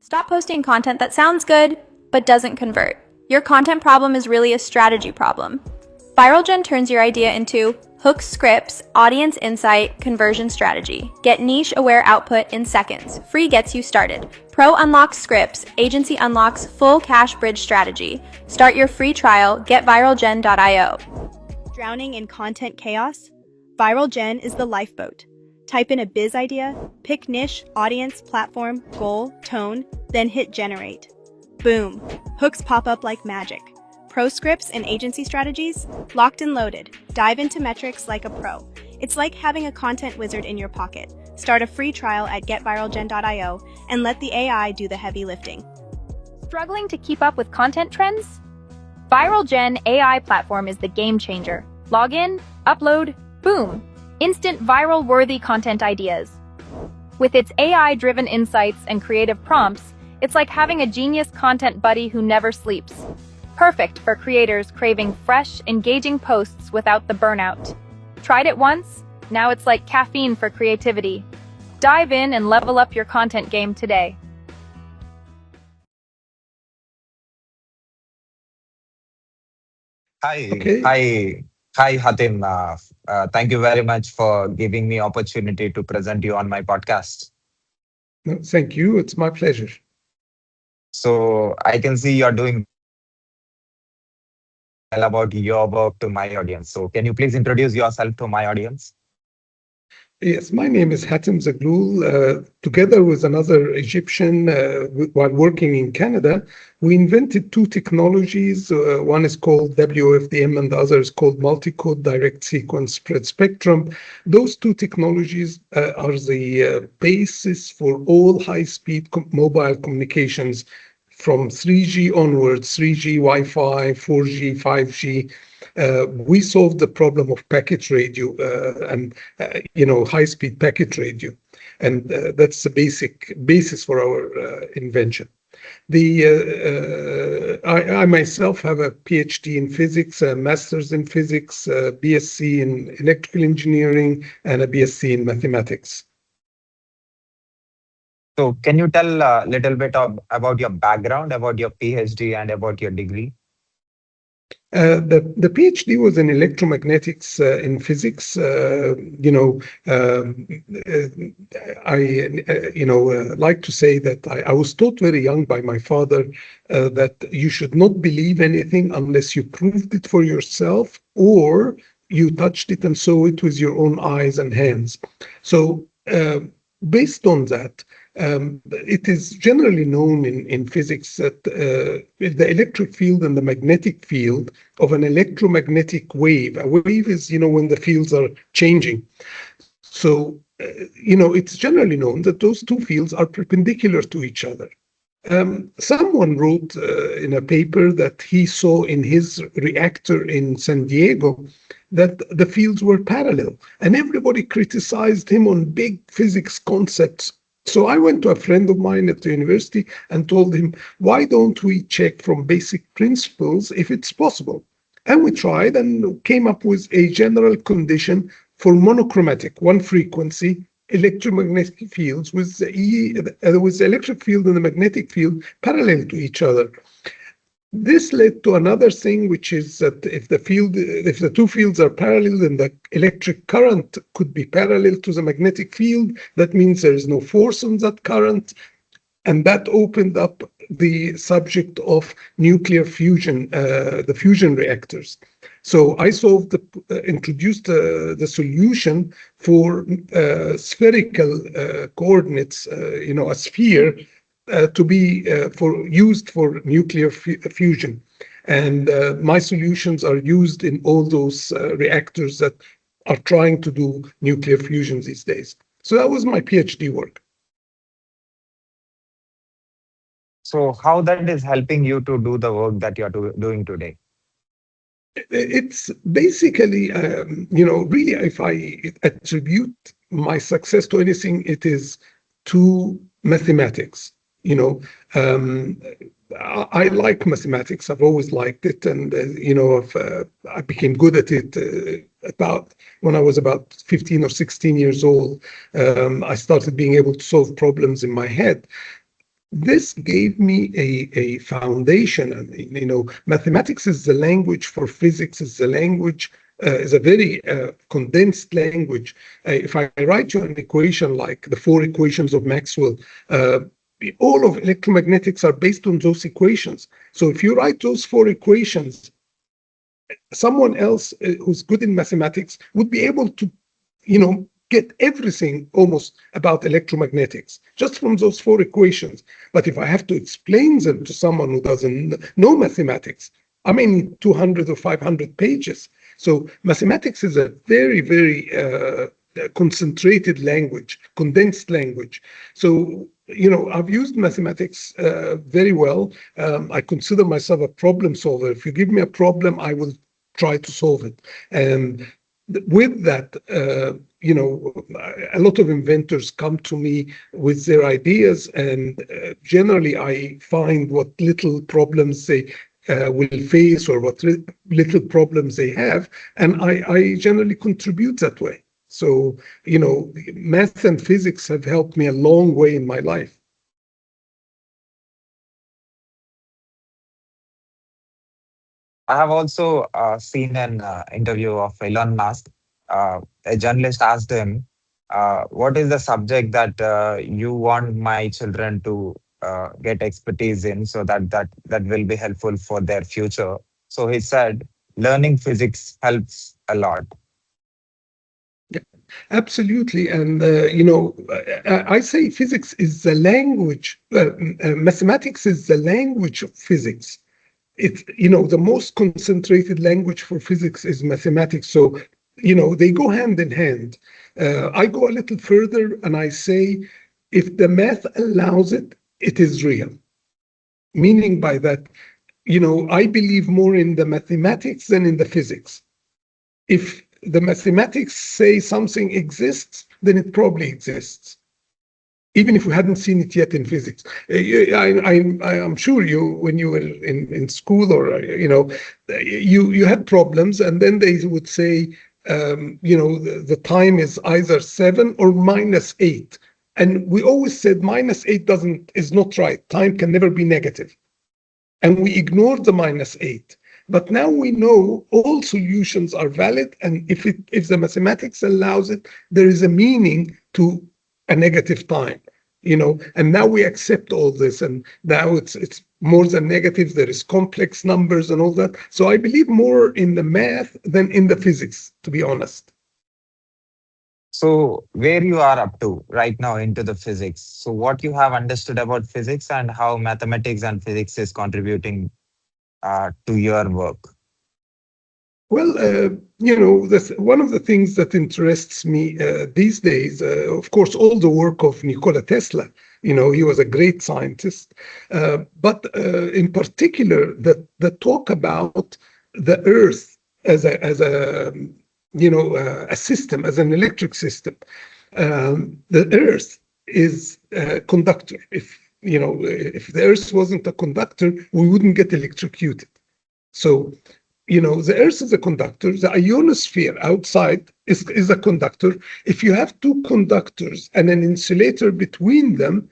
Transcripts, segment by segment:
Stop posting content that sounds good, but doesn't convert. Your content problem is really a strategy problem. ViralGen turns your idea into hook scripts, audience insight, conversion strategy. Get niche-aware output in seconds. Free gets you started. Pro unlocks scripts, agency unlocks full cash bridge strategy. Start your free trial, getviralgen.io. Drowning in content chaos? ViralGen is the lifeboat. Type in a biz idea, pick niche, audience, platform, goal, tone, then hit generate. Boom! Hooks pop up like magic. Pro scripts and agency strategies? Locked and loaded. Dive into metrics like a pro. It's like having a content wizard in your pocket. Start a free trial at getviralgen.io and let the AI do the heavy lifting. Struggling to keep up with content trends? ViralGen AI platform is the game changer. Log in, upload, boom! Instant viral-worthy content ideas. With its AI-driven insights and creative prompts, it's like having a genius content buddy who never sleeps. Perfect for creators craving fresh, engaging posts without the burnout. Tried it once? Now it's like caffeine for creativity. Dive in and level up your content game today. Hi, Okay. hi, Hatim. Thank you very much for giving me opportunity to present you on my podcast. No, thank you. It's my pleasure. So I can see you're doing well about your work to my audience. So can you please introduce yourself to my audience? Yes, my name is Hatim Zaghloul. Together with another Egyptian, while working in Canada, we invented two technologies. One is called WFDM and the other is called multi-code direct sequence spread spectrum. Those two technologies are the basis for all high-speed mobile communications from 3G onwards, 3G, Wi-Fi, 4G, 5G. We solved the problem of packet radio and high-speed packet radio, and that's the basis for our invention. I myself have a PhD in physics, a master's in physics, a BSc in electrical engineering, and a BSc in mathematics. So can you tell a little bit about your background, about your PhD and about your degree? The PhD was in electromagnetics in physics. I like to say that I was taught very young by my father that you should not believe anything unless you proved it for yourself or you touched it and saw it with your own eyes and hands. So based on that, it is generally known in physics that the electric field and the magnetic field of an electromagnetic wave, a wave is, when the fields are changing. So, it's generally known that those two fields are perpendicular to each other. Someone wrote in a paper that he saw in his reactor in San Diego that the fields were parallel, and everybody criticized him on big physics concepts. So I went to a friend of mine at the university and told him, why don't we check from basic principles if it's possible? And we tried and came up with a general condition for monochromatic, one frequency, electromagnetic fields with the electric field and the magnetic field parallel to each other. This led to another thing, which is that if the two fields are parallel, then the electric current could be parallel to the magnetic field. That means there is no force on that current. And that opened up the subject of nuclear fusion, the fusion reactors. So I introduced the solution for spherical coordinates, a sphere, to be used for nuclear fusion. And my solutions are used in all those reactors that are trying to do nuclear fusion these days. So that was my PhD work. So how that is helping you to do the work that you're doing today? It's basically, really, if I attribute my success to anything, it is to mathematics. I like mathematics. I've always liked it, and I became good at it about when I was about 15 or 16 years old. I started being able to solve problems in my head. this gave me a foundation. And, mathematics is the language for physics, is the language, is a very condensed language. If I write you an equation like the four equations of Maxwell, all of electromagnetics are based on those equations. So if you write those four equations, someone else who's good in mathematics would be able to, get everything almost about electromagnetics just from those four equations. But if I have to explain them to someone who doesn't know mathematics, I may need 200 or 500 pages. So mathematics is a very, very concentrated language, condensed language. So, I've used mathematics very well. I consider myself a problem solver. If you give me a problem, I will try to solve it. And with that, a lot of inventors come to me with their ideas, and generally I find what little problems they will face or what little problems they have, and I generally contribute that way. So, math and physics have helped me a long way in my life. I have also seen an interview of Elon Musk. A journalist asked him, "What is the subject that you want my children to get expertise in, so that will be helpful for their future?" So he said, "Learning physics helps a lot." Absolutely. And, I say physics is the language, mathematics is the language of physics. It's, the most concentrated language for physics is mathematics. So, they go hand in hand. I go a little further and I say, if the math allows it, it is real. Meaning by that, I believe more in the mathematics than in the physics. If the mathematics say something exists, then it probably exists, even if we hadn't seen it yet in physics. I'm sure when you were in school, or you had problems, and then they would say, the time is either 7 or -8, and we always said -8 is not right. Time can never be negative, and we ignored the -8. But now we know all solutions are valid, and if the mathematics allows it, there is a meaning to a negative time, and now we accept all this, and now it's more than negative. There is complex numbers and all that. So I believe more in the math than in the physics, to be honest. So where you are up to right now into the physics. So what you have understood about physics and how mathematics and physics is contributing to your work? Well, one of the things that interests me these days, of course, all the work of Nikola Tesla. He was a great scientist, but in particular, the talk about the Earth as a system, as an electric system. The Earth is a conductor. If the Earth wasn't a conductor, we wouldn't get electrocuted. So, the Earth is a conductor. The ionosphere outside is a conductor. If you have two conductors and an insulator between them,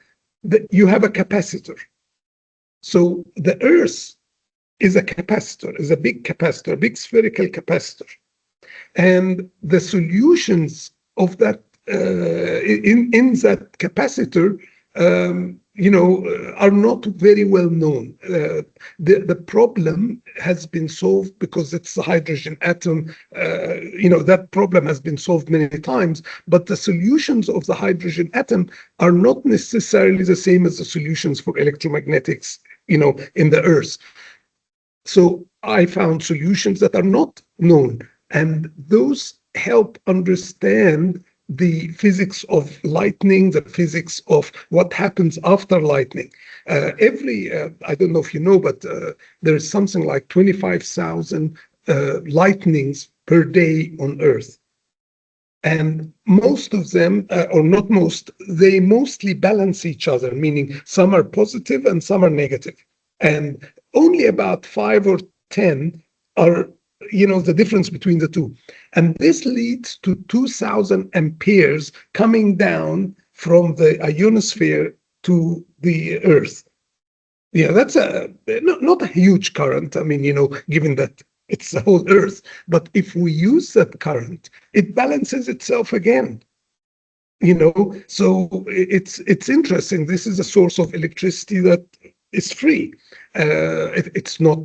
you have a capacitor. So the Earth is a capacitor, is a big capacitor, a big spherical capacitor. And the solutions of that in that capacitor are not very well known. The problem has been solved because it's the hydrogen atom. That problem has been solved many times, but the solutions of the hydrogen atom are not necessarily the same as the solutions for electromagnetics, in the Earth. So I found solutions that are not known, and those help understand the physics of lightning, the physics of what happens after lightning. I don't know if you know, but there is something like 25,000 lightnings per day on Earth. And most of them, or not most, they mostly balance each other, meaning some are positive and some are negative. And only about 5 or 10 are the difference between the two. And this leads to 2,000 amperes coming down from the ionosphere to the Earth. Yeah, that's not a huge current. I mean, given that it's the whole Earth, but if we use that current, it balances itself again. So it's interesting. This is a source of electricity that is free. It's not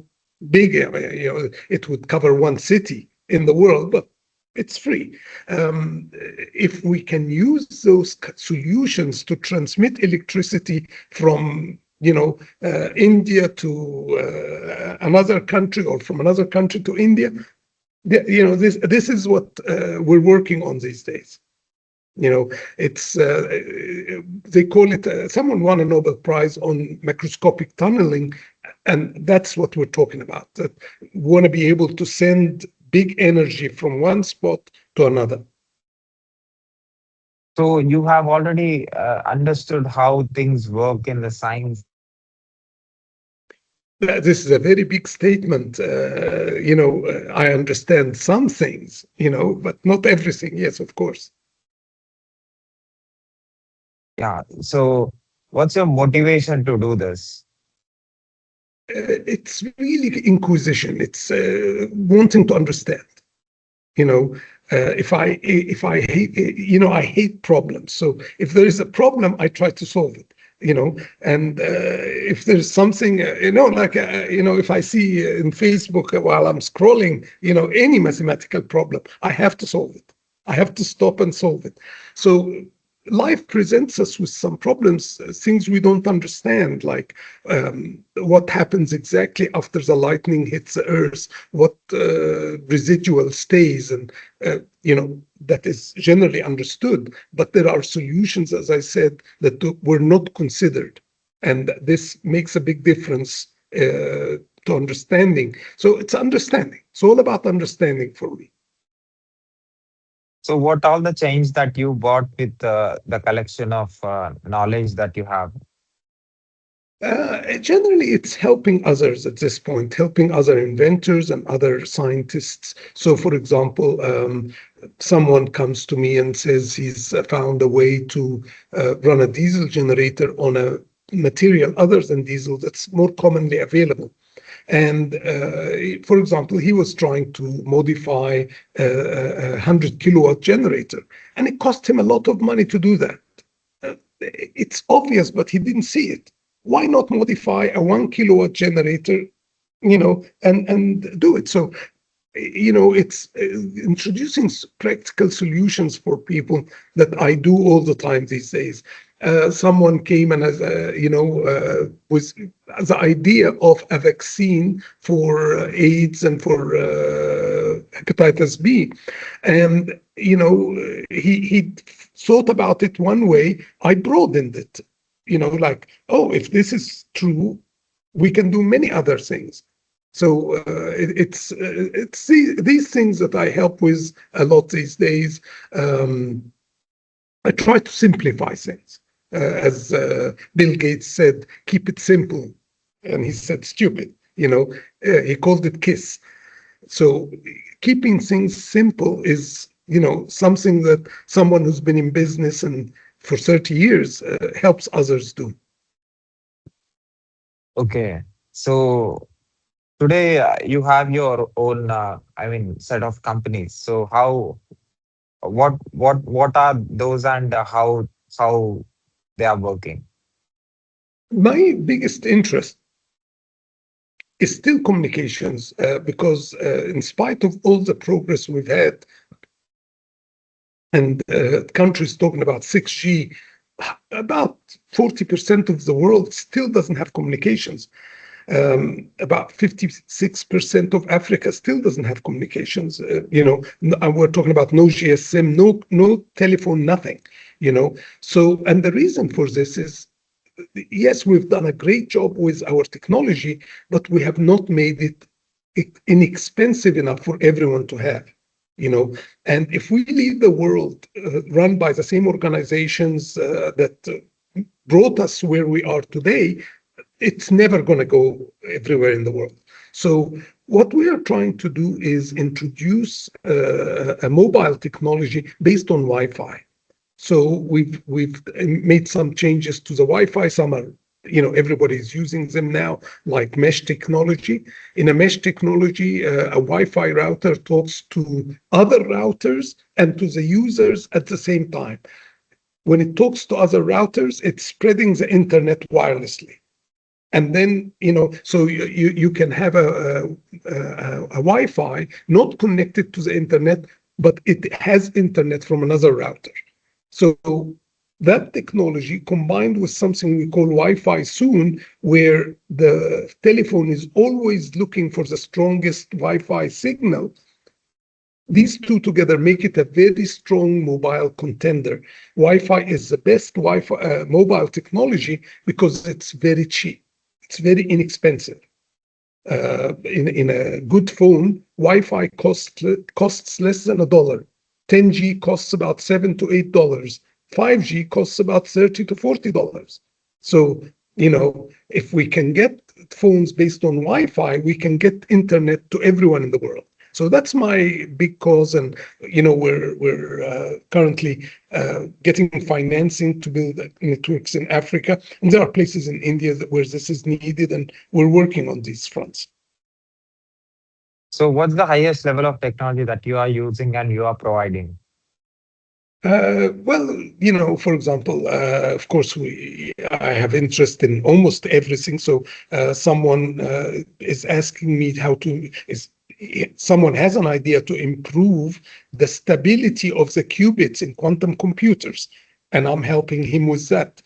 big. I mean, it would cover one city in the world, but it's free. If we can use those solutions to transmit electricity from India to another country, or from another country to India, this is what we're working on these days. It's they call it. Someone won a Nobel Prize on macroscopic tunneling, and that's what we're talking about. That we want to be able to send big energy from one spot to another. So you have already understood how things work in the science. This is a very big statement. I understand some things, but not everything. Yes, of course. Yeah. So what's your motivation to do this? It's really inquisition. It's wanting to understand. If I hate, I hate problems. So if there is a problem, I try to solve it. And if there's something, if I see in Facebook while I'm scrolling, any mathematical problem, I have to solve it. I have to stop and solve it. So life presents us with some problems, things we don't understand, like what happens exactly after the lightning hits the earth, what residual stays, and that is generally understood. But there are solutions, as I said, that were not considered, and this makes a big difference to understanding. So it's understanding. It's all about understanding for me. So what all the change that you brought with the collection of knowledge that you have? Generally, it's helping others at this point, helping other inventors and other scientists. So, for example, someone comes to me and says he's found a way to run a diesel generator on a material other than diesel that's more commonly available. And for example, he was trying to modify a 100 kilowatt generator, and it cost him a lot of money to do that. It's obvious, but he didn't see it. Why not modify a 1 kilowatt generator, and do it? So, it's introducing practical solutions for people that I do all the time these days. Someone came and, with the idea of a vaccine for AIDS and for hepatitis B. And, he thought about it one way. I broadened it, like, oh, if this is true, we can do many other things. So it's these things that I help with a lot these days. I try to simplify things. As Bill Gates said, keep it simple. And he said stupid, he called it KISS. So keeping things simple is, something that someone who's been in business and for 30 years helps others do. Okay. So today you have your own, set of companies. So what are those, and how they are working? My biggest interest is still communications, because in spite of all the progress we've had, and countries talking about 6G, about 40% of the world still doesn't have communications. About 56% of Africa still doesn't have communications. We're talking about no GSM, no telephone, nothing. So, and the reason for this is, yes, we've done a great job with our technology, but we have not made it inexpensive enough for everyone to have. And if we leave the world run by the same organizations that brought us where we are today, it's never going to go everywhere in the world. So what we are trying to do is introduce a mobile technology based on Wi-Fi. So we've made some changes to the Wi-Fi. Some are everybody's using them now, like mesh technology. In a mesh technology, a Wi-Fi router talks to other routers and to the users at the same time. When it talks to other routers, it's spreading the internet wirelessly. And then, so you can have a Wi-Fi not connected to the internet, but it has internet from another router. So that technology combined with something we call Wi-Fi soon, where the telephone is always looking for the strongest Wi-Fi signal, these two together make it a very strong mobile contender. Wi-Fi is the best Wi-Fi mobile technology because it's very cheap. It's very inexpensive. In a good phone, Wi-Fi costs less than $1. 10G costs about $7 to $8. 5G costs about $30 to $40. So, if we can get phones based on Wi-Fi, we can get internet to everyone in the world. So that's my big cause, and we're currently getting financing to build networks in Africa, and there are places in India where this is needed, and we're working on these fronts. So what's the highest level of technology that you are using and you are providing? Well, for example, of course, I have interest in almost everything. So someone is asking me someone has an idea to improve the stability of the qubits in quantum computers, and I'm helping him with that.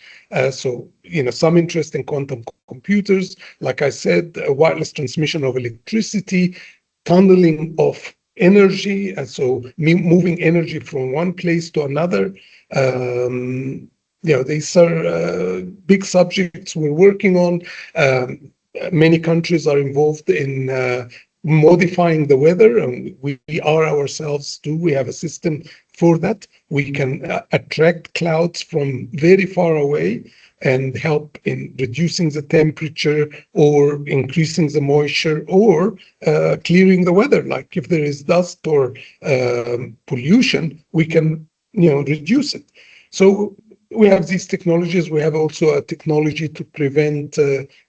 So, some interest in quantum computers, like I said, wireless transmission of electricity, tunneling of energy, and so moving energy from one place to another. These are big subjects we're working on. Many countries are involved in modifying the weather, and we are ourselves too. We have a system for that. We can attract clouds from very far away and help in reducing the temperature or increasing the moisture or clearing the weather. Like if there is dust or pollution, we can reduce it. So we have these technologies. We have also a technology to prevent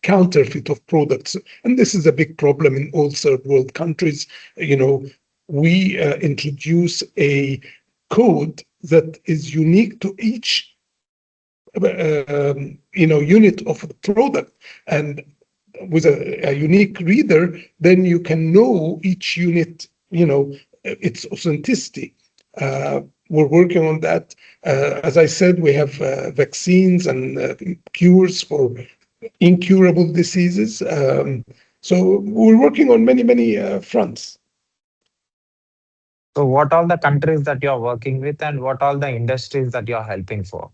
counterfeit of products. And this is a big problem in all third world countries. We introduce a code that is unique to each unit of the product. And with a unique reader, then you can know each unit, its authenticity. We're working on that. As I said, we have vaccines and cures for incurable diseases. So we're working on many, many fronts. So what are the countries that you're working with and what are the industries that you're helping for?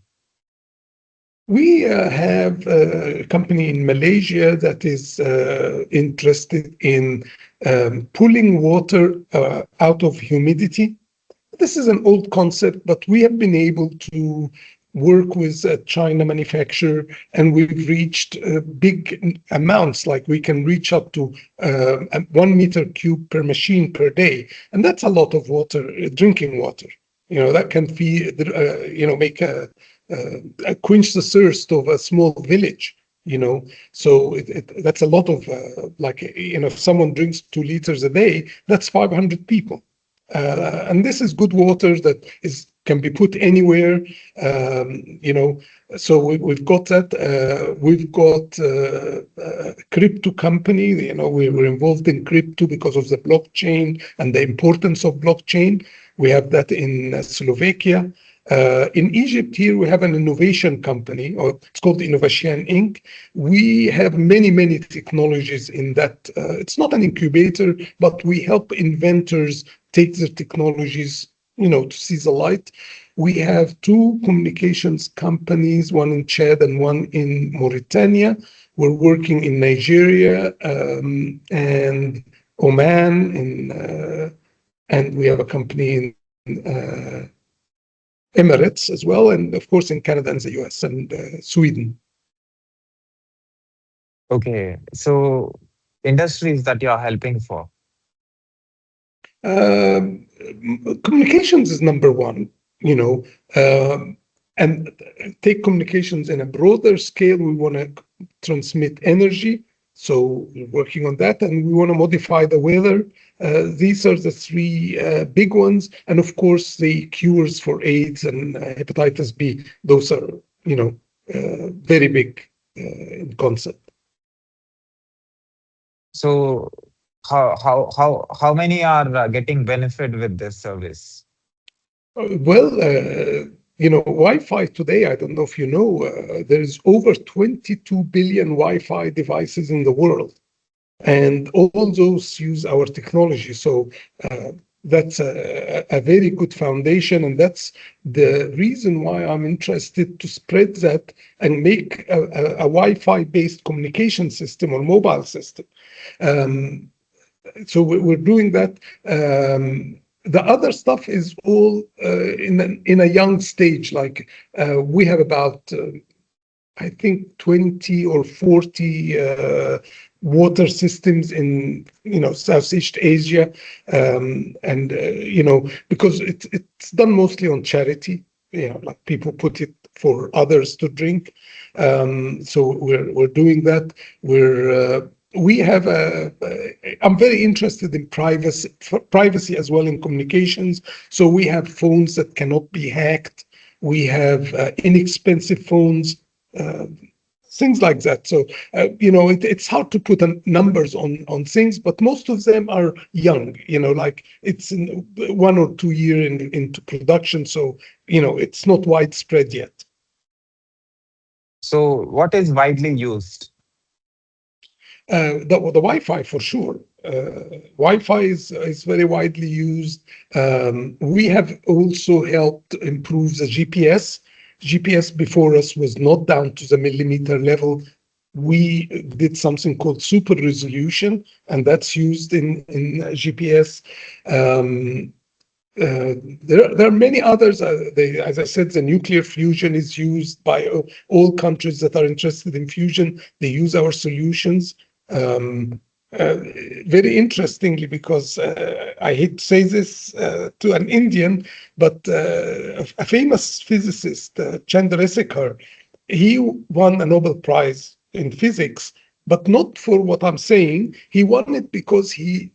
We have a company in Malaysia that is interested in pulling water out of humidity. This is an old concept, but we have been able to work with a China manufacturer, and we've reached big amounts. Like we can reach up to 1 meter cube per machine per day, and that's a lot of water, drinking water. That can feed, make quench the thirst of a small village. So that's a lot of if someone drinks 2 liters a day, that's 500 people. And this is good water that can be put anywhere. So we've got that. We've got a crypto company. We're involved in crypto because of the blockchain and the importance of blockchain. We have that in Slovakia. In Egypt here, we have an innovation company, or it's called Inovatian Inc. We have many, many technologies in that. It's not an incubator, but we help inventors take their technologies, to see the light. We have 2 communications companies, one in Chad and one in Mauritania. We're working in Nigeria and Oman, and we have a company in Emirates as well, and of course in Canada and the US and Sweden. Okay, so industries that you're helping for? Communications is number one, and take communications in a broader scale. We want to transmit energy. So we're working on that, and we want to modify the weather. These are the three big ones, and of course the cures for AIDS and hepatitis B. Those are, very big in concept. So how many are getting benefit with this service? Well, Wi-Fi today, I don't know if you know, there's over 22 billion Wi-Fi devices in the world, and all those use our technology. So that's a very good foundation, and that's the reason why I'm interested to spread that and make a Wi-Fi based communication system or mobile system. Um, so we're doing that. The other stuff is all in a young stage. Like we have about I think 20 or 40 water systems in Southeast Asia, and because it's done mostly on charity. Like people put it for others to drink. So we're doing that. We have I'm very interested in privacy as well in communications. So we have phones that cannot be hacked. We have inexpensive phones, uh, things like that. So it's hard to put numbers on things, but most of them are young. Like it's in 1 or 2 years into production. So it's not widespread yet. So what is widely used? The Wi-Fi for sure. Wi-Fi is very widely used. We have also helped improve the GPS. GPS before us was not down to the millimeter level. We did something called super resolution, and that's used in GPS. Um, there are many others. As I said, the nuclear fusion is used by all countries that are interested in fusion. They use our solutions. Um, uh, Very interestingly, because I hate to say this to an Indian, but a famous physicist, Chandrasekhar, he won a Nobel Prize in physics, but not for what I'm saying. He won it because he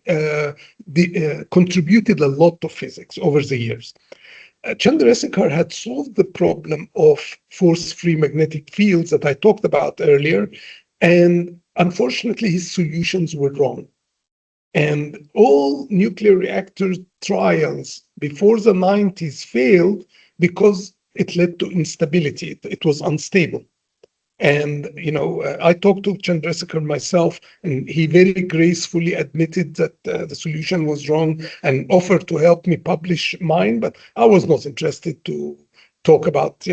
contributed a lot to physics over the years. Chandrasekhar had solved the problem of force-free magnetic fields that I talked about earlier, and unfortunately, his solutions were wrong. And all nuclear reactor trials before the 90s failed because it led to instability. It was unstable. And, I talked to Chandrasekhar myself, and he very gracefully admitted that the solution was wrong and offered to help me publish mine. But I was not interested to talk about,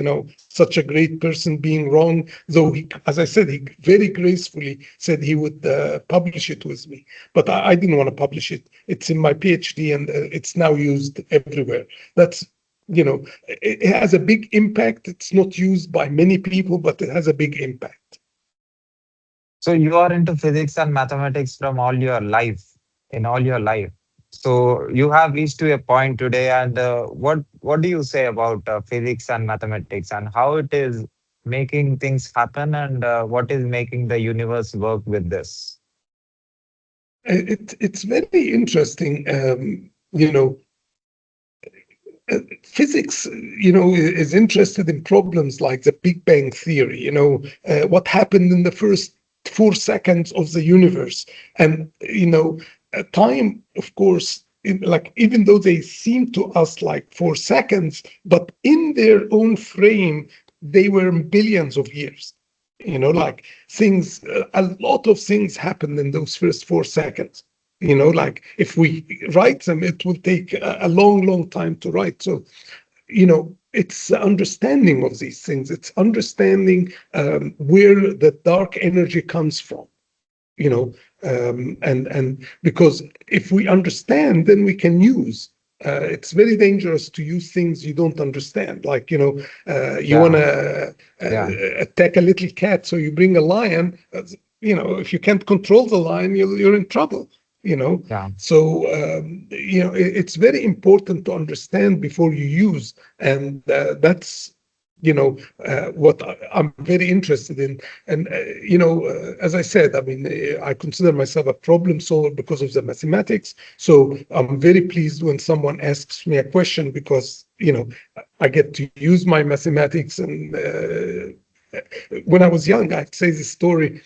such a great person being wrong, though he, as I said, he very gracefully said he would publish it with me. But I didn't want to publish it. It's in my PhD, and it's now used everywhere. That's it has a big impact. It's not used by many people, but it has a big impact. So you are into physics and mathematics from all your life, in all your life. So you have reached to a point today, and what do you say about physics and mathematics, and how it is making things happen, and what is making the universe work with this? It's very interesting. Physics, is interested in problems like the Big Bang Theory, what happened in the first 4 seconds of the universe. And, time, of course, like even though they seem to us like 4 seconds, but in their own frame, they were billions of years. Like things, a lot of things happened in those first 4 seconds. Like if we write them, it will take a long, long time to write. So, it's understanding of these things. It's understanding where the dark energy comes from. And because if we understand, then we can use. It's very dangerous to use things you don't understand. Like, you want Yeah, to yeah, attack a little cat, so you bring a lion. If you can't control the lion, you're in trouble. yeah. So it's very important to understand before you use, and that's what I'm very interested in. And, as I said, I mean, I consider myself a problem solver because of the mathematics. So I'm very pleased when someone asks me a question because, I get to use my mathematics. And when I was young, I'd say this story.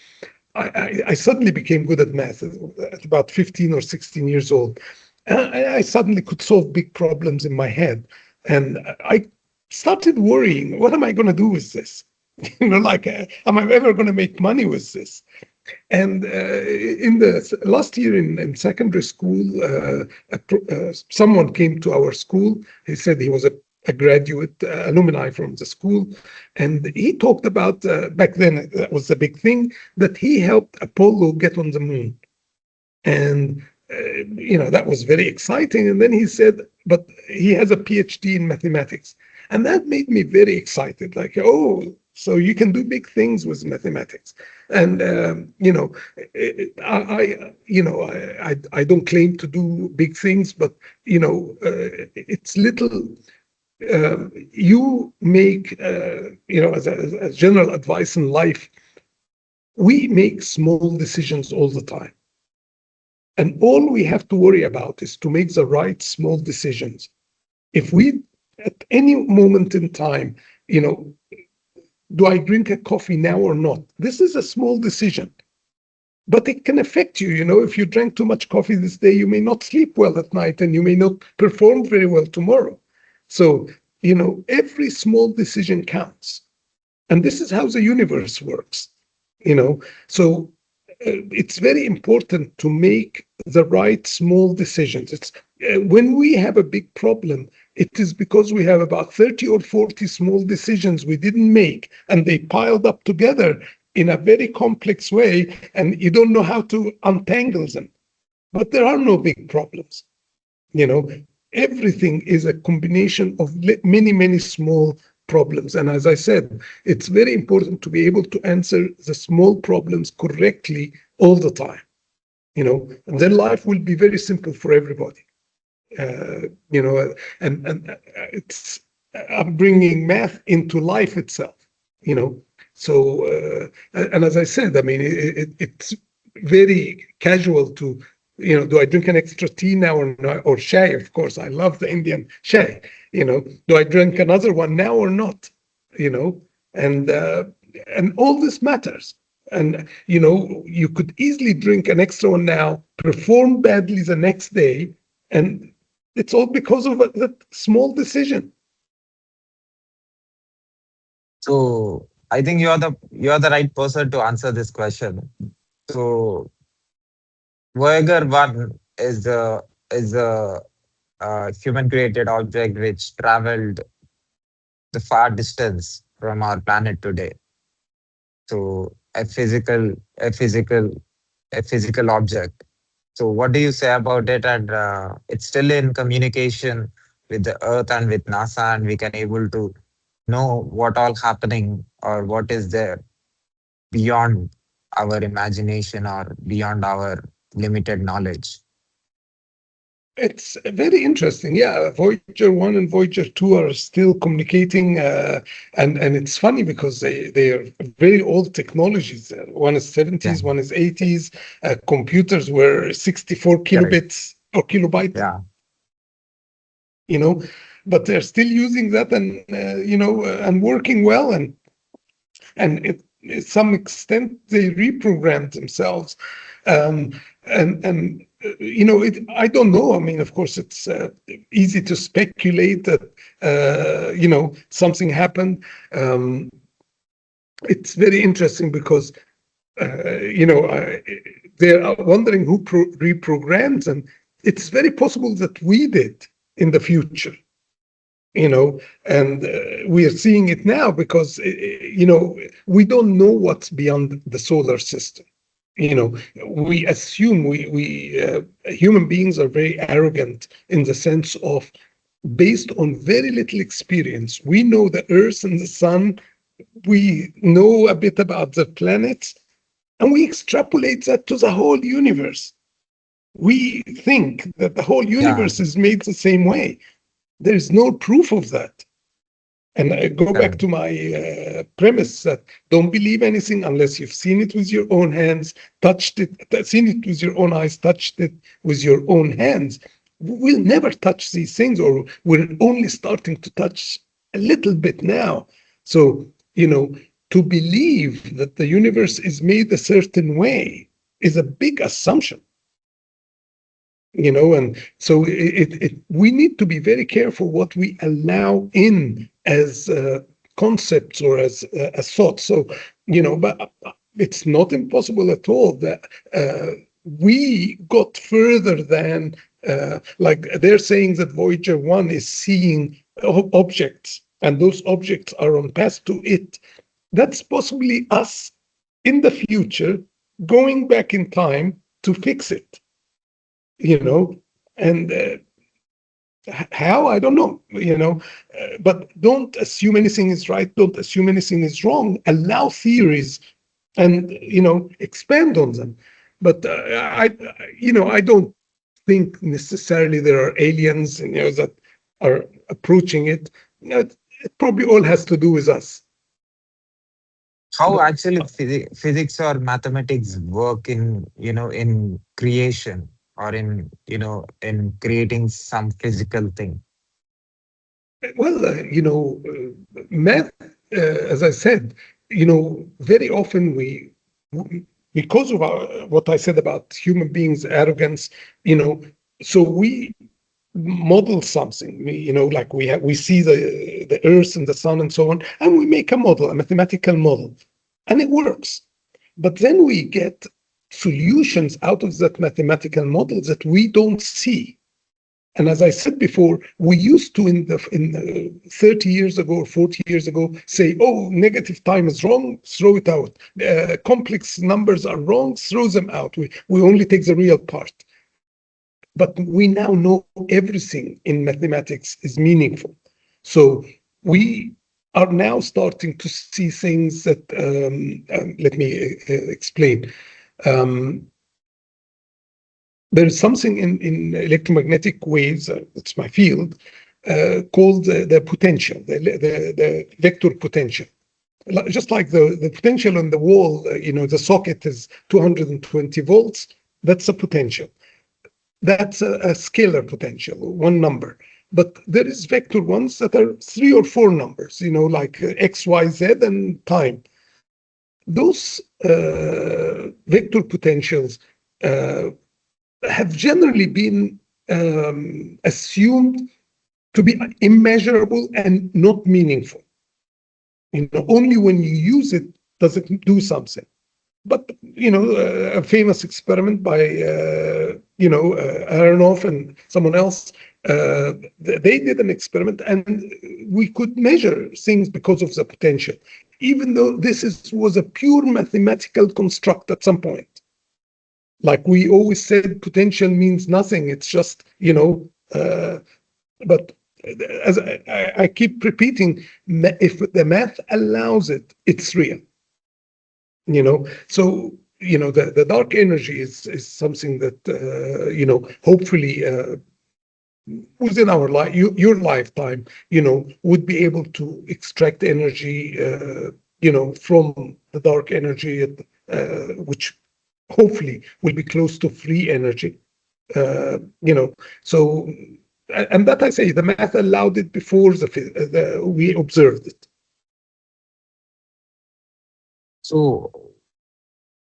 I suddenly became good at math at about 15 or 16 years old. I suddenly could solve big problems in my head. And I started worrying, what am I going to do with this? Am I ever going to make money with this? And in the last year in secondary school, someone came to our school. He said he was a graduate alumni from the school. And he talked about, back then, that was the big thing, that he helped Apollo get on the moon. And, that was very exciting. And then he said, but he has a PhD in mathematics. And that made me very excited. Like, oh, so you can do big things with mathematics. And, I don't claim to do big things, but, it's little. You make, as general advice in life, we make small decisions all the time. And all we have to worry about is to make the right small decisions. If we, at any moment in time, do I drink a coffee now or not? This is a small decision, but it can affect you. If you drank too much coffee this day, you may not sleep well at night and you may not perform very well tomorrow. So, every small decision counts. And this is how the universe works, So it's very important to make the right small decisions. It's when we have a big problem, it is because we have about 30 or 40 small decisions we didn't make, and they piled up together in a very complex way, and you don't know how to untangle them. But there are no big problems. Everything is a combination of many, many small problems. And as I said, it's very important to be able to answer the small problems correctly all the time. And then life will be very simple for everybody. And it's I'm bringing math into life itself. So and as I said, I mean, it's very casual to, do I drink an extra tea now or not, or chai? Of course, I love the Indian chai. Do I drink another one now or not? And all this matters. And you could easily drink an extra one now, perform badly the next day, and it's all because of that small decision. So I think you're the right person to answer this question. So Voyager 1 is a human created object which traveled the far distance from our planet today. So a physical object. So what do you say about it? And it's still in communication with the Earth and with NASA, and we can able to know what all happening or what is there beyond our imagination or beyond our limited knowledge. It's very interesting. Yeah, Voyager 1 and Voyager 2 are still communicating. And it's funny because they are very old technologies. One is Yeah, 70s, one is 80s. Computers were 64 correct. kilobits or kilobytes, Yeah, you know, but they're still using that and, and working well. And to some extent, they reprogrammed themselves. Um, and I don't know. I mean, of course, it's easy to speculate that something happened. It's very interesting because they're wondering who reprograms, and it's very possible that we did in the future. And we are seeing it now because we don't know what's beyond the solar system. We assume we human beings are very arrogant in the sense of, based on very little experience, we know the Earth and the Sun, we know a bit about the planets, and we extrapolate that to the whole universe. We think that the whole yeah, universe is made the same way. There is no proof of that. And I go back Correct. to my premise that don't believe anything unless you've seen it with your own hands, touched it, seen it with your own eyes, touched it with your own hands. We'll never touch these things, or we're only starting to touch a little bit now. So, to believe that the universe is made a certain way is a big assumption. And so we need to be very careful what we allow in as concepts or as thoughts. So, but it's not impossible at all that we got further than like they're saying that Voyager 1 is seeing objects, and those objects are on path to it. That's possibly us in the future going back in time to fix it, and how, I don't know, but don't assume anything is right, don't assume anything is wrong, allow theories and expand on them. But I don't think necessarily there are aliens, that are approaching it. It probably all has to do with us. How actually physics or mathematics work in, in creation, or in, in creating some physical thing? Well, math, as I said, very often because of what I said about human beings' arrogance, so we model something. Like we see the Earth and the sun and so on, and we make a model, a mathematical model, and it works. But then we get solutions out of that mathematical model that we don't see. And as I said before, we used to in the 30 years ago or 40 years ago say, "Oh, negative time is wrong, throw it out. Complex numbers are wrong, throw them out. We only take the real part." But we now know everything in mathematics is meaningful. So we are now starting to see things that let me explain. Um, there is something in electromagnetic waves, that's my field, called the potential, the vector potential. Just like the potential on the wall, the socket is 220 volts, that's a potential. That's a scalar potential, one number. But there is vector ones that are 3 or 4 numbers, like X, Y, Z, and time. Those vector potentials have generally been assumed to be immeasurable and not meaningful. Only when you use it does it do something. But a famous experiment by Aronoff and someone else, they did an experiment, and we could measure things because of the potential, even though was a pure mathematical construct at some point. Like we always said, potential means nothing. It's just, but as I keep repeating, if the math allows it, it's real. So the dark energy is something that hopefully within our life, your lifetime, would be able to extract energy, from the dark energy, which hopefully will be close to free energy. So, and that I say the math allowed it before we observed it. So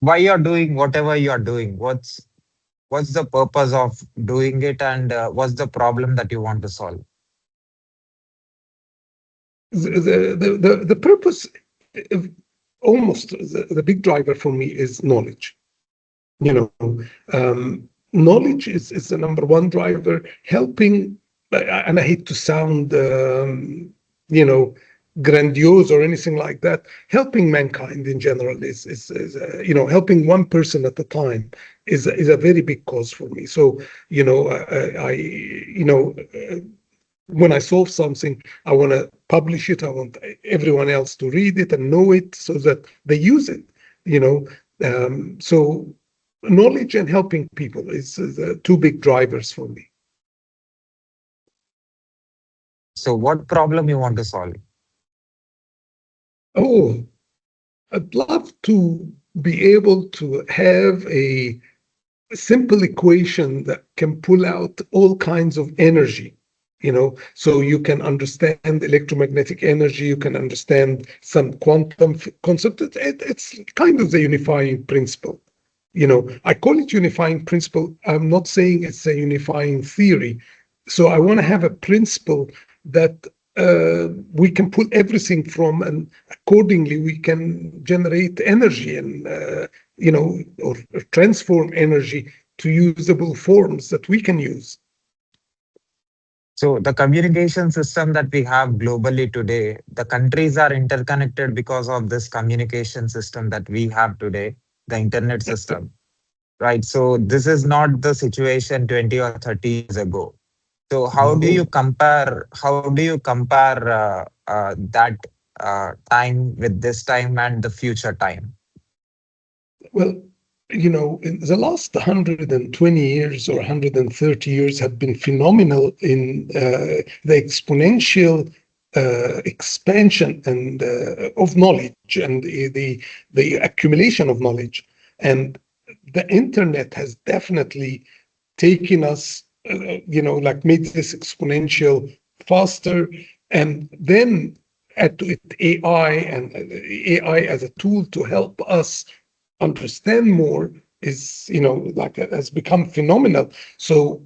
why you're doing whatever you're doing? What's the purpose of doing it, and what's the problem that you want to solve? The purpose, almost the big driver for me is knowledge. Knowledge is the number one driver, helping, and I hate to sound, grandiose or anything like that. Helping mankind in general is helping one person at a time is a very big cause for me. So, when I solve something, I want to publish it. I want everyone else to read it and know it so that they use it. So knowledge and helping people is the two big drivers for me. So what problem you want to solve? Oh, I'd love to be able to have a simple equation that can pull out all kinds of energy, so you can understand electromagnetic energy, you can understand some quantum concept. It's kind of the unifying principle. I call it unifying principle. I'm not saying it's a unifying theory. So I want to have a principle that we can pull everything from, and accordingly we can generate energy and or transform energy to usable forms that we can use. So the communication system that we have globally today, the countries are interconnected because of this communication system that we have today, the internet system, right? So this is not the situation 20 or 30 years ago. So No. how do you compare that time with this time and the future time? Well, in the last 120 years or 130 years have been phenomenal in the exponential expansion and of knowledge and the accumulation of knowledge. And the internet has definitely taken us, like made this exponential faster. And then add to it AI, and AI as a tool to help us understand more is, like has become phenomenal. So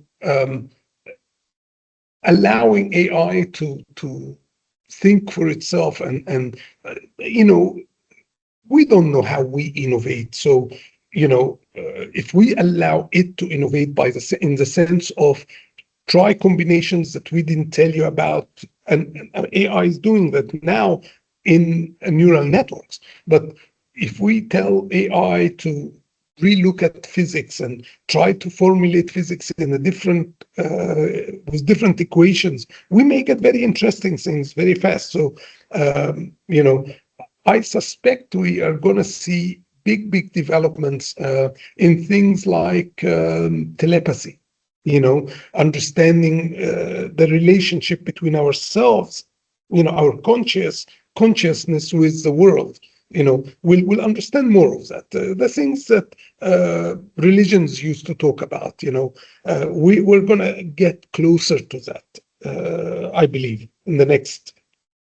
allowing AI to think for itself, and we don't know how we innovate. So if we allow it to innovate in the sense of try combinations that we didn't tell you about, and AI is doing that now in neural networks. But if we tell AI to relook at physics and try to formulate physics in a different with different equations, we may get very interesting things very fast. So I suspect we are going to see big developments in things like telepathy, understanding the relationship between ourselves, our consciousness with the world. We'll understand more of that. The things that religions used to talk about, we're going to get closer to that, I believe, in the next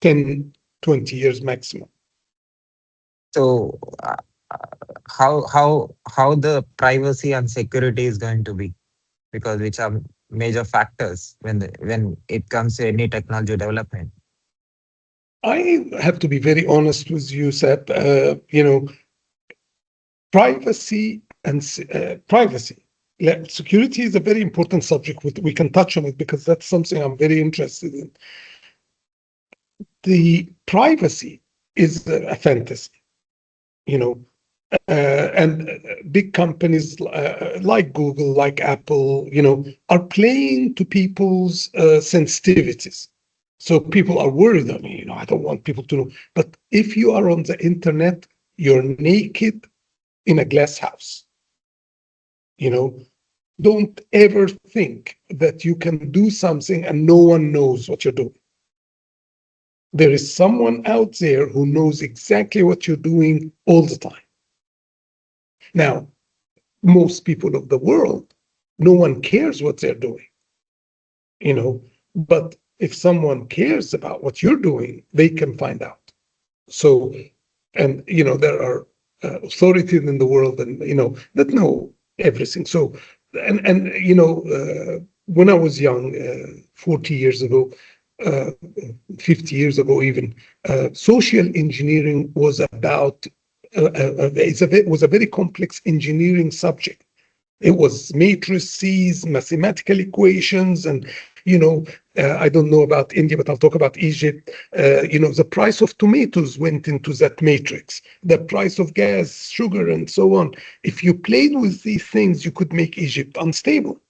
10, 20 years maximum. So how the privacy and security is going to be, because which are major factors when it comes to any technology development. I have to be very honest with you, Seb. Privacy and privacy. Security is a very important subject. We can touch on it because that's something I'm very interested in. The privacy is a fantasy, and big companies like Google, like Apple, are playing to people's sensitivities. So people are worried. I mean, I don't want people to know. But if you are on the internet, you're naked in a glass house. Don't ever think that you can do something and no one knows what you're doing. There is someone out there who knows exactly what you're doing all the time. Now, most people of the world, no one cares what they're doing, but if someone cares about what you're doing, they can find out. So, and, there are authorities in the world, and, that know everything. So, and when I was young, 40 years ago, 50 years ago even, social engineering was about, it was a very complex engineering subject. It was matrices, mathematical equations, and I don't know about India, but I'll talk about Egypt. The price of tomatoes went into that matrix, the price of gas, sugar, and so on. If you played with these things, you could make Egypt unstable.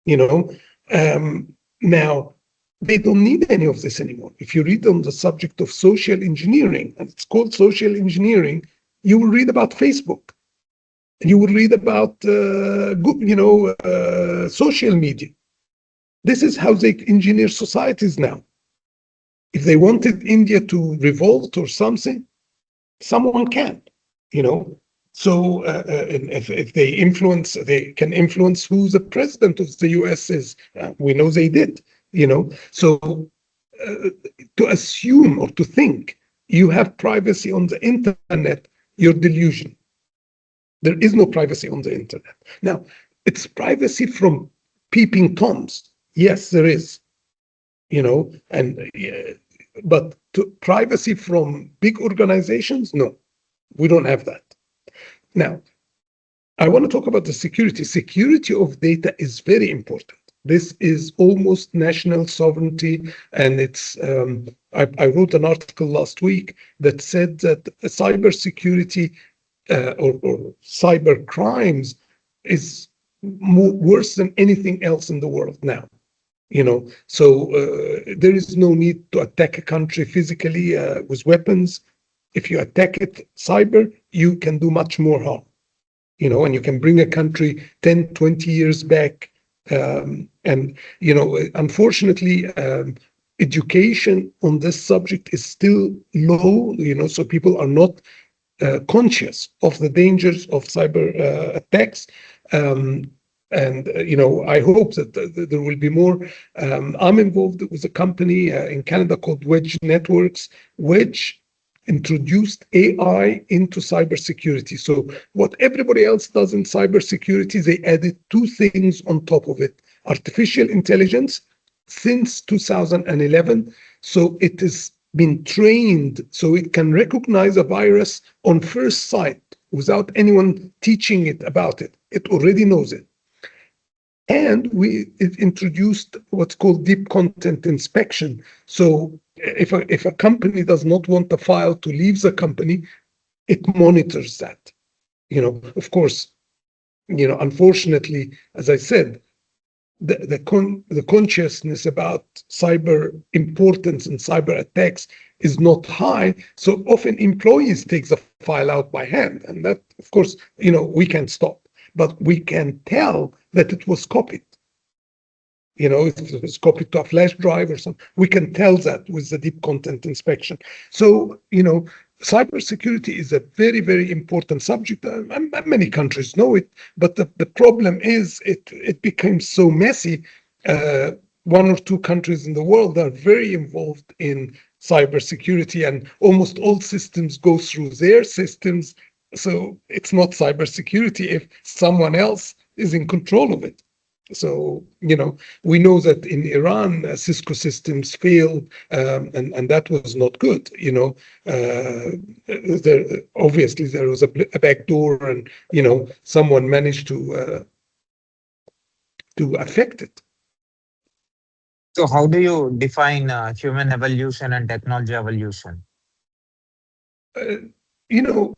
Now, they don't need any of this anymore. If you read on the subject of social engineering, and it's called social engineering, you will read about Facebook. You will read about, social media. This is how they engineer societies now. If they wanted India to revolt or something, someone can, you know. So and if they can influence who the president of the US is. We know they did, you know. So to assume or to think you have privacy on the internet, you're delusional. There is no privacy on the internet. Now, it's privacy from peeping toms. Yes, there is, you know, and but privacy from big organizations, no, we don't have that. Now, I want to talk about the security. Security of data is very important. This is almost national sovereignty, and it's. I wrote an article last week that said that cybersecurity or cyber crimes is worse than anything else in the world now. You know, so there is no need to attack a country physically with weapons. If you attack it cyber, you can do much more harm. You know, and you can bring a country 10, 20 years back. And, you know, unfortunately, education on this subject is still low, you know, so people are not conscious of the dangers of cyber attacks. You know, I hope that there will be more. I'm involved with a company in Canada called Wedge Networks, which introduced AI into cybersecurity. So what everybody else does in cybersecurity, they added two things on top of it: artificial intelligence since 2011. So it has been trained so it can recognize a virus on first sight without anyone teaching it about it. It already knows it. And it introduced what's called deep content inspection. So if a company does not want the file to leave the company, it monitors that. You know, of course, you know, unfortunately, as I said, the consciousness about cyber importance and cyber attacks is not high. So often employees take the file out by hand, and that, of course, you know, we can stop. But we can tell that it was copied. You know, if it was copied to a flash drive or something, we can tell that with the deep content inspection. So, you know, cybersecurity is a very, very important subject. Many countries know it, but the problem is it became so messy. One or two countries in the world are very involved in cybersecurity, and almost all systems go through their systems. So it's not cybersecurity if someone else is in control of it. So, you know, we know that in Iran, Cisco systems failed, and that was not good. You know, obviously there was a backdoor, and, you know, someone managed to affect it. So how do you define human evolution and technology evolution? You know,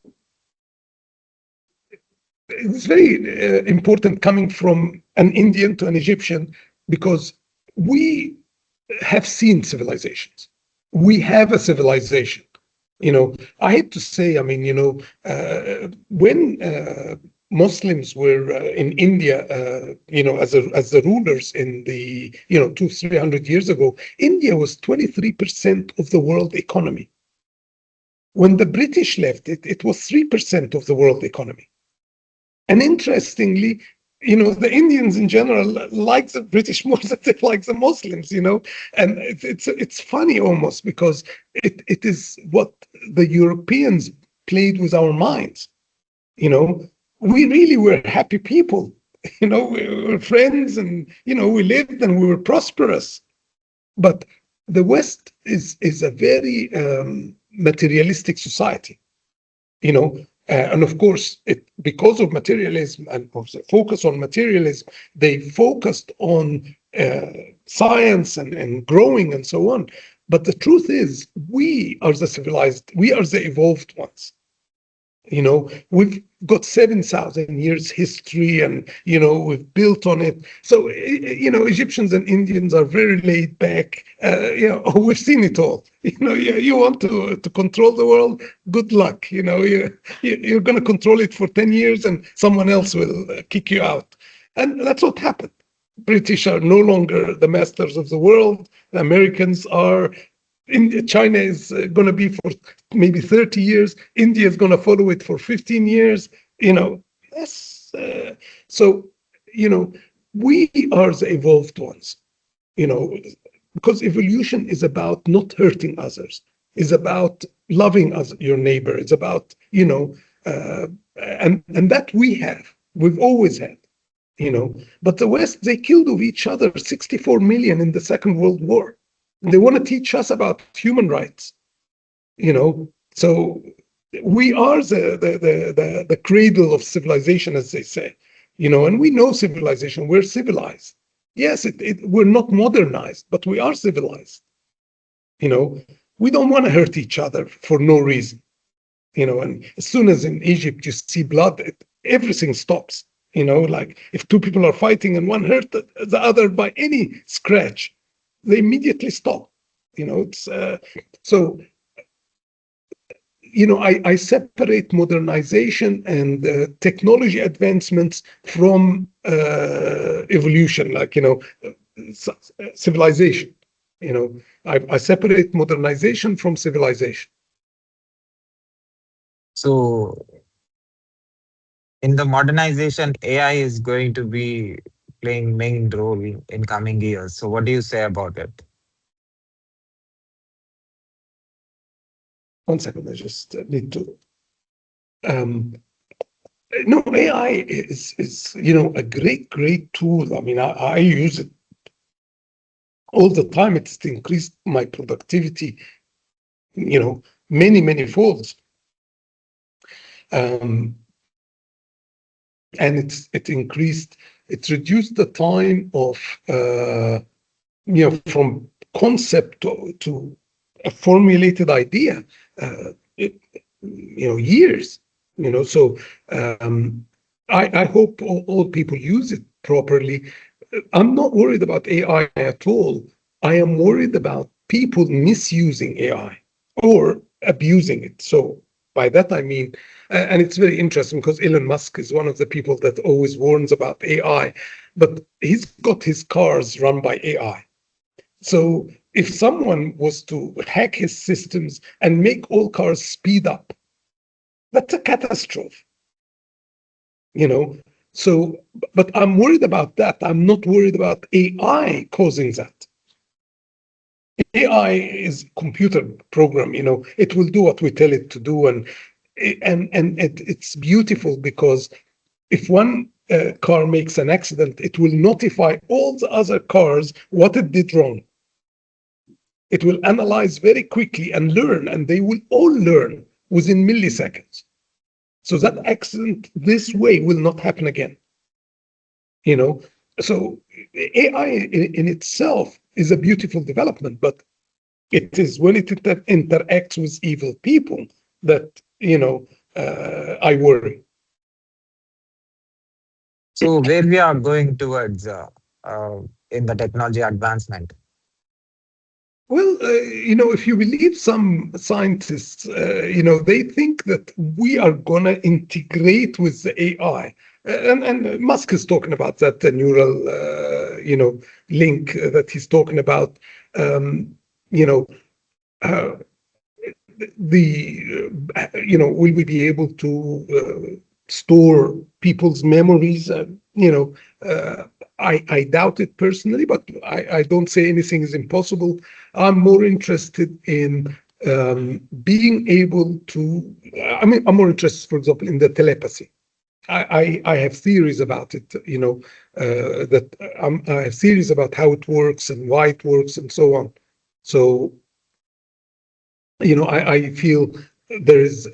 it's very important coming from an Indian to an Egyptian, because we have seen civilizations. We have a civilization. You know, I hate to say, I mean, you know, when Muslims were in India, you know, as the rulers in the, you know, 200-300 years ago, India was 23% of the world economy. When the British left, it was 3% of the world economy. And interestingly, you know, the Indians in general like the British more than they like the Muslims, you know. And it's funny almost, because it is what the Europeans played with our minds. You know, we really were happy people. You know, we were friends, and, you know, we lived and we were prosperous. But the West is a very materialistic society, you know. And of course, because of materialism and focus on materialism, they focused on science and growing and so on. But the truth is, we are the civilized, we are the evolved ones. You know, we've got 7,000 years history, and, you know, we've built on it. So, you know, Egyptians and Indians are very laid back. You know, we've seen it all. You know, you want to control the world, good luck. You know, you're going to control it for 10 years and someone else will kick you out. And that's what happened. British are no longer the masters of the world. The Americans are. China is going to be for maybe 30 years. India is going to follow it for 15 years. Yes. So, we are the evolved ones, because evolution is about not hurting others, is about loving your neighbor. It's about, and that we've always had, but the West, they killed of each other 64 million in the Second World War. They want to teach us about human rights, so we are the cradle of civilization, as they say, and we know civilization. We're civilized. Yes, we're not modernized, but we are civilized. We don't want to hurt each other for no reason. And as soon as in Egypt you see blood, everything stops. Like if two people are fighting and one hurt the other by any scratch, they immediately stop. It's so. I separate modernization and technology advancements from evolution, like civilization. I separate modernization from civilization. So in the modernization, AI is going to be playing main role in coming years. So what do you say about it? 1 second, I just need to. No, AI is a great tool. I mean, I use it all the time. It's increased my productivity, many folds. And it's reduced the time of from concept to a formulated idea, years. So I hope all people use it properly. I'm not worried about AI at all. I am worried about people misusing AI or abusing it. So by that I mean, and it's very interesting because Elon Musk is one of the people that always warns about AI, but he's got his cars run by AI. So if someone was to hack his systems and make all cars speed up, that's a catastrophe. So, but I'm worried about that. I'm not worried about AI causing that. AI is a computer program, it will do what we tell it to do. And it's beautiful because if one car makes an accident, it will notify all the other cars what it did wrong. It will analyze very quickly and learn, and they will all learn within milliseconds. So that accident this way will not happen again. So AI in itself is a beautiful development, but it is when it interacts with evil people that I worry. So where we are going towards in the technology advancement? Well, if you believe some scientists, they think that we are going to integrate with the AI. And Musk is talking about that, the neural, link that he's talking about. Will we be able to store people's memories? I doubt it personally, but I don't say anything is impossible. I'm more interested in being able to, I'm more interested, for example, in the telepathy. I have theories about it, that I have theories about how it works and why it works and so on. So, I feel there is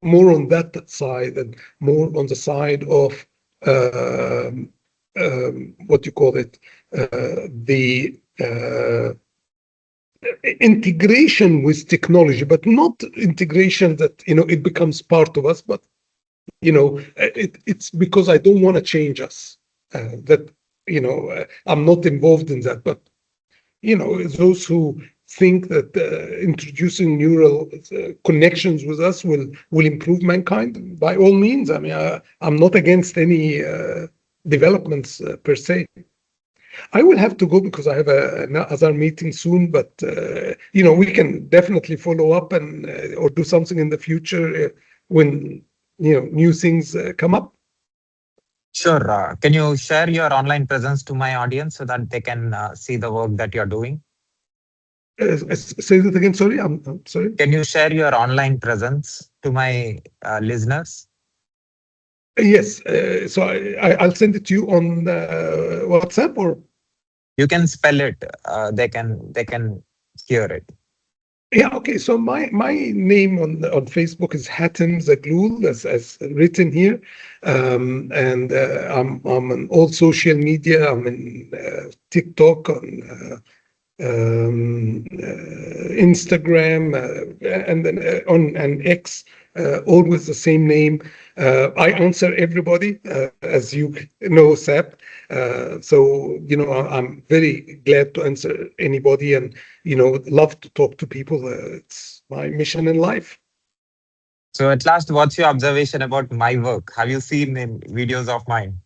more on that side and more on the side of what you call it, the integration with technology, but not integration that it becomes part of us, but it's because I don't want to change us, that I'm not involved in that. But those who think that introducing neural connections with us will improve mankind, by all means. I mean, I'm not against any developments per se. I will have to go because I have another meeting soon, but we can definitely follow up and or do something in the future when new things come up. Sure. Can you share your online presence to my audience so that they can see the work that you're doing? Say that again. Sorry, I'm sorry. Can you share your online presence to my listeners? Yes. So I'll send it to you on WhatsApp or. You can spell it. They can hear it. Yeah, okay. So my name on Facebook is Hatim Zaghloul, as written here, and I'm on all social media. I'm in TikTok, on Instagram, and then on and X, always the same name. I answer everybody, as you know, Sap. So I'm very glad to answer anybody, and love to talk to people. It's my mission in life. So at last, what's your observation about my work? Have you seen videos of mine?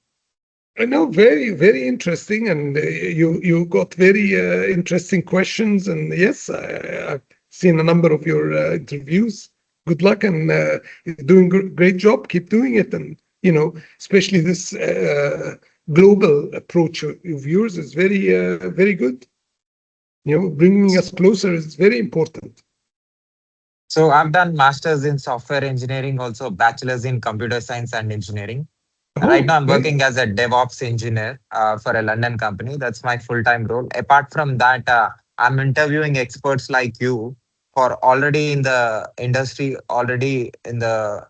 I know, very, very interesting, and you got very interesting questions. And yes, I've seen a number of your interviews. Good luck, and you're doing a great job. Keep doing it, and especially this global approach of yours is very, very good. Bringing us closer is very important. So I've done masters in software engineering, also bachelor's in computer science and engineering. Right Oh, now, I'm great. working as a DevOps engineer for a London company. That's my full-time role. Apart from that, I'm interviewing experts like you who are already in the industry, already in the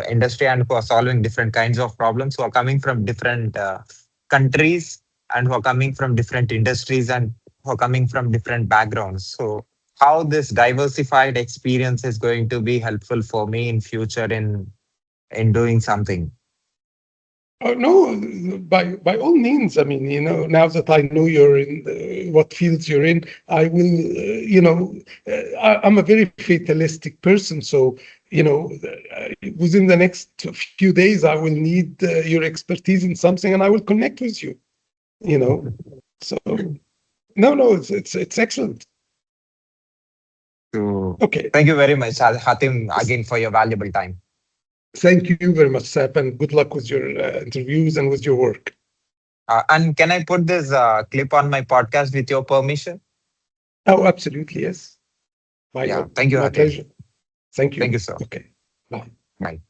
industry, and who are solving different kinds of problems. Who are coming from different countries, and who are coming from different industries, and who are coming from different backgrounds. So how this diversified experience is going to be helpful for me in future in doing something. Oh, no, by all means. I mean, now that I know you're in what fields you're in, I will, I'm a very fatalistic person. So, within the next few days, I will need your expertise in something, and I will connect with you. You know, so no, it's excellent. So Okay, thank you very much, Hatim, again for your valuable time. thank you very much, Sap, and good luck with your interviews and with your work. And can I put this clip on my podcast with your permission? Oh, absolutely, yes. Yeah. Thank you, My Hatim. pleasure. Thank Thank you. you, sir. Okay, bye. Bye.